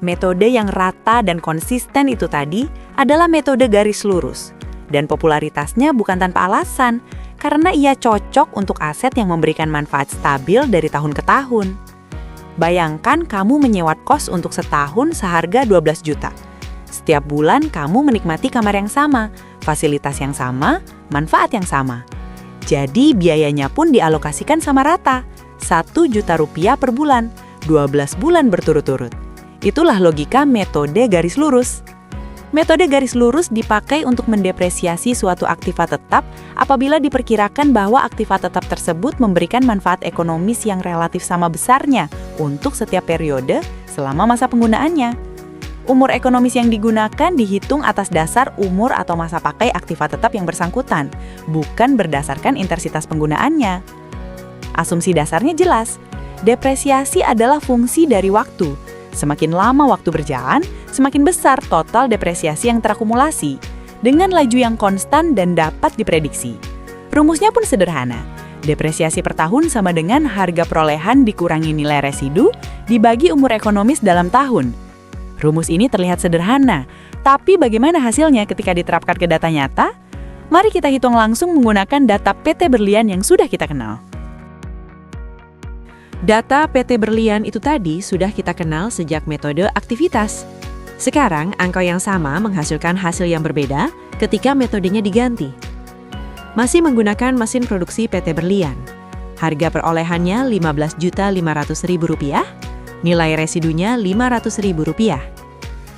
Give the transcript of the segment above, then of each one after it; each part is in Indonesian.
Metode yang rata dan konsisten itu tadi adalah metode garis lurus. Dan popularitasnya bukan tanpa alasan, karena ia cocok untuk aset yang memberikan manfaat stabil dari tahun ke tahun. Bayangkan kamu menyewa kos untuk setahun seharga 12 juta. Setiap bulan kamu menikmati kamar yang sama, fasilitas yang sama, manfaat yang sama. Jadi biayanya pun dialokasikan sama rata, 1 juta rupiah per bulan, 12 bulan berturut-turut. Itulah logika metode garis lurus. Metode garis lurus dipakai untuk mendepresiasi suatu aktiva tetap apabila diperkirakan bahwa aktiva tetap tersebut memberikan manfaat ekonomis yang relatif sama besarnya untuk setiap periode selama masa penggunaannya. Umur ekonomis yang digunakan dihitung atas dasar umur atau masa pakai aktiva tetap yang bersangkutan, bukan berdasarkan intensitas penggunaannya. Asumsi dasarnya jelas, depresiasi adalah fungsi dari waktu. Semakin lama waktu berjalan, semakin besar total depresiasi yang terakumulasi, dengan laju yang konstan dan dapat diprediksi. Rumusnya pun sederhana. Depresiasi per tahun sama dengan harga perolehan dikurangi nilai residu dibagi umur ekonomis dalam tahun. Rumus ini terlihat sederhana, tapi bagaimana hasilnya ketika diterapkan ke data nyata? Mari kita hitung langsung menggunakan data PT Berlian yang sudah kita kenal. Data PT Berlian itu tadi sudah kita kenal sejak metode aktivitas. Sekarang, angka yang sama menghasilkan hasil yang berbeda ketika metodenya diganti. Masih menggunakan mesin produksi PT Berlian. Harga perolehannya Rp15.500.000, nilai residunya Rp500.000.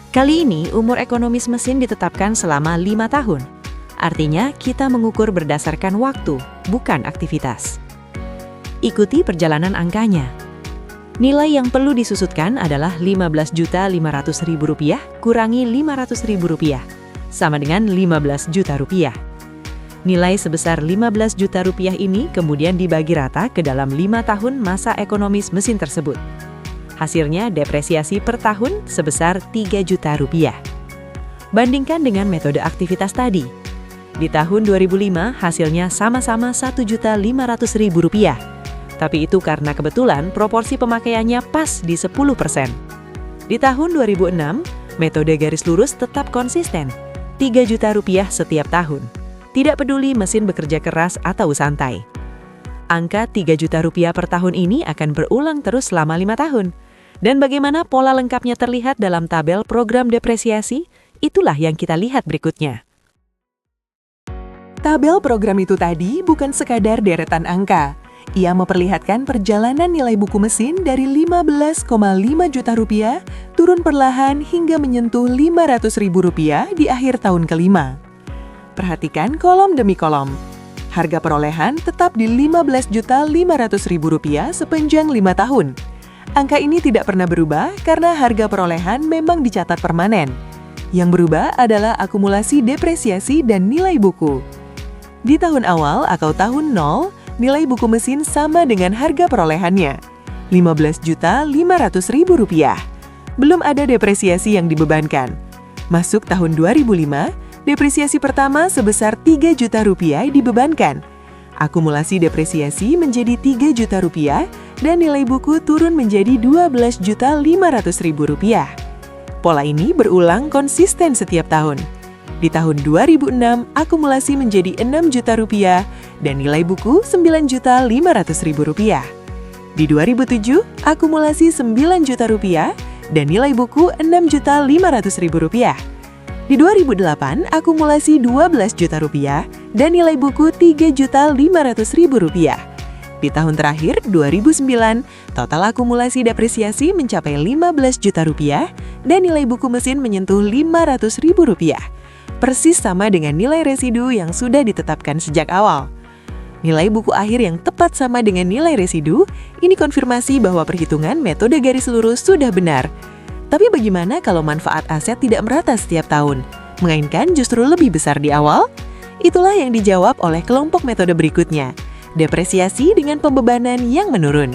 Kali ini, umur ekonomis mesin ditetapkan selama 5 tahun. Artinya, kita mengukur berdasarkan waktu, bukan aktivitas. Ikuti perjalanan angkanya. Nilai yang perlu disusutkan adalah Rp15.500.000 kurangi Rp500.000, sama dengan Rp15 juta. Nilai sebesar Rp15 juta ini kemudian dibagi rata ke dalam 5 tahun masa ekonomis mesin tersebut. Hasilnya depresiasi per tahun sebesar Rp3 juta. Bandingkan dengan metode aktivitas tadi. Di tahun 2005 hasilnya sama-sama Rp1.500.000. Tapi itu karena kebetulan proporsi pemakaiannya pas di 10%. Di tahun 2006, metode garis lurus tetap konsisten, Rp3 juta setiap tahun. Tidak peduli mesin bekerja keras atau santai. Angka Rp3 juta per tahun ini akan berulang terus selama 5 tahun. Dan bagaimana pola lengkapnya terlihat dalam tabel program depresiasi? Itulah yang kita lihat berikutnya. Tabel program itu tadi bukan sekadar deretan angka. Ia memperlihatkan perjalanan nilai buku mesin dari Rp15,5 juta turun perlahan hingga menyentuh Rp500.000 di akhir tahun kelima. Perhatikan kolom demi kolom. Harga perolehan tetap di Rp15.500.000 sepanjang 5 tahun. Angka ini tidak pernah berubah karena harga perolehan memang dicatat permanen. Yang berubah adalah akumulasi depresiasi dan nilai buku. Di tahun awal atau tahun 0, nilai buku mesin sama dengan harga perolehannya, Rp15.500.000. Belum ada depresiasi yang dibebankan. Masuk tahun 2005, depresiasi pertama sebesar Rp3 juta dibebankan. Akumulasi depresiasi menjadi Rp3 juta dan nilai buku turun menjadi Rp12.500.000. Pola ini berulang konsisten setiap tahun. Di tahun 2006, akumulasi menjadi Rp6 juta dan nilai buku Rp9.500.000. Di 2007, akumulasi Rp9 juta dan nilai buku Rp6.500.000. Di 2008, akumulasi Rp12 juta dan nilai buku Rp3.500.000. Di tahun terakhir, 2009, total akumulasi depresiasi mencapai Rp15 juta dan nilai buku mesin menyentuh Rp500.000. Persis sama dengan nilai residu yang sudah ditetapkan sejak awal. Nilai buku akhir yang tepat sama dengan nilai residu, ini konfirmasi bahwa perhitungan metode garis lurus sudah benar. Tapi bagaimana kalau manfaat aset tidak merata setiap tahun, melainkan justru lebih besar di awal? Itulah yang dijawab oleh kelompok metode berikutnya, depresiasi dengan pembebanan yang menurun.